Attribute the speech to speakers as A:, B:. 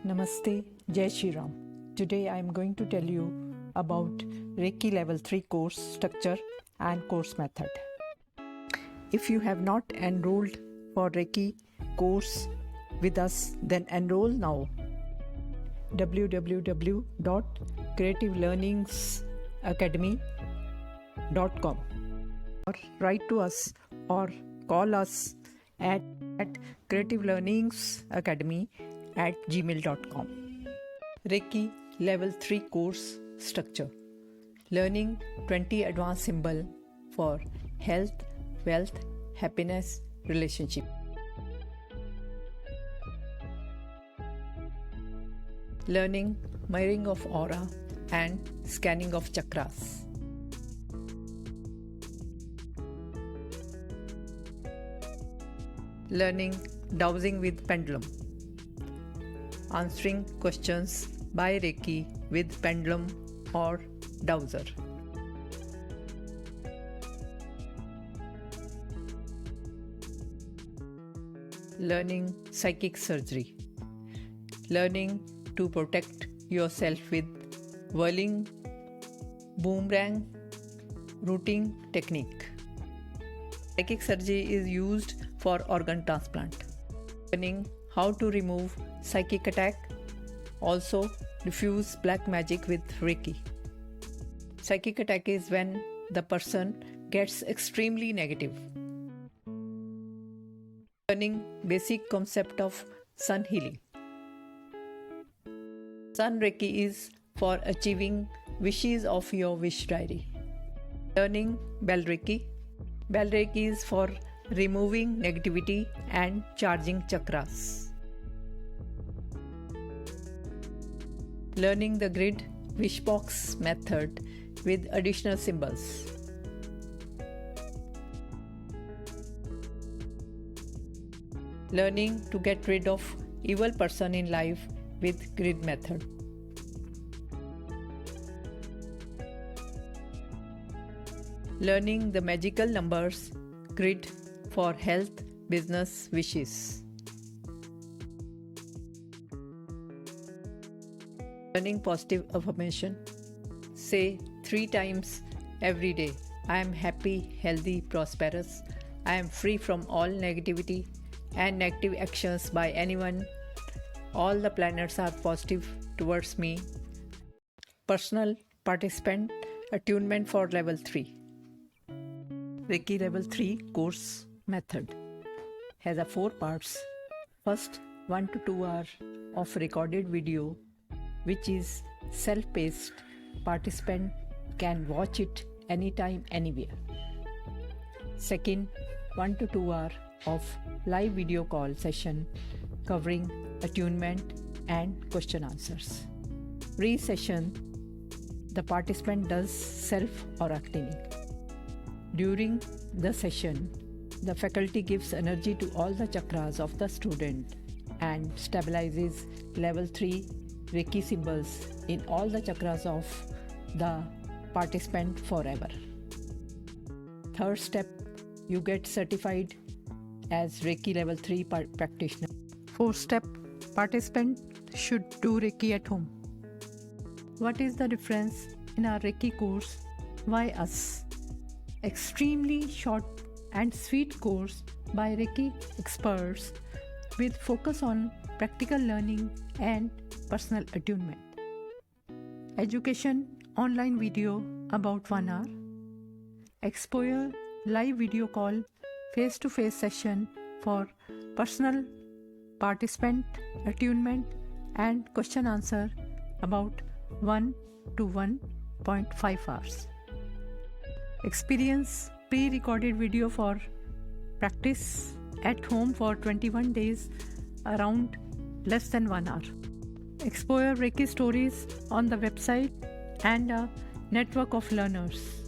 A: Namaste, Jai Shri Ram. Today I am going to tell you about Reiki Level 3 course structure and course method. If you have not enrolled for Reiki course with us, then enroll now. www.creativelearningsacademy.com or write to us or call us at creativelearningsacademy@gmail.com. Reiki Level 3 course structure. Learning 20 advanced symbol for health, wealth, happiness, relationship. Learning mirroring of aura and scanning of chakras. Learning dowsing with pendulum. Answering questions by Reiki with pendulum or dowser. Learning psychic surgery. Learning to protect yourself with whirling, boomerang, rooting technique. Psychic surgery is used for organ transplant. Learning how to remove psychic attack. Also diffuse black magic with Reiki. Psychic attack is when the person gets extremely negative. Learning basic concept of sun healing. Sun Reiki is for achieving wishes of your wish diary. Learning bell Reiki. Bell Reiki is for removing negativity and charging chakras. Learning the grid WISHBOX method with additional symbols. Learning to get rid of evil person in life with grid method. Learning the magical numbers grid for health, business, wishes. Learning positive affirmation. Say 3 times every day. I am happy, healthy, prosperous. I am free from all negativity and negative actions by anyone. All the planets are positive towards me. Personal participant attunement for level 3. Reiki Level 3 course method has 4 parts. First, 1 to 2 hours of recorded video, which is self-paced. Participant can watch it anytime, anywhere. Second, 1 to 2 hours of live video call session covering attunement and question answers. Pre-session, the participant does self-aura cleaning. During the session, the faculty gives energy to all the chakras of the student and stabilizes level 3 Reiki symbols in all the chakras of the participant forever. Third step, you get certified as Reiki Level 3 practitioner. Fourth step, participant should do Reiki at home. What is the difference in our Reiki course? Why us? Extremely short and sweet course by Reiki experts with focus on practical learning and personal attunement. Education online video about 1 hour. Exposure live video call face-to-face session for personal participant attunement and question answer about 1 to 1.5 hours. Experience pre-recorded video for practice at home for 21 days around less than 1 hour. Exposure Reiki stories on the website and a network of learners.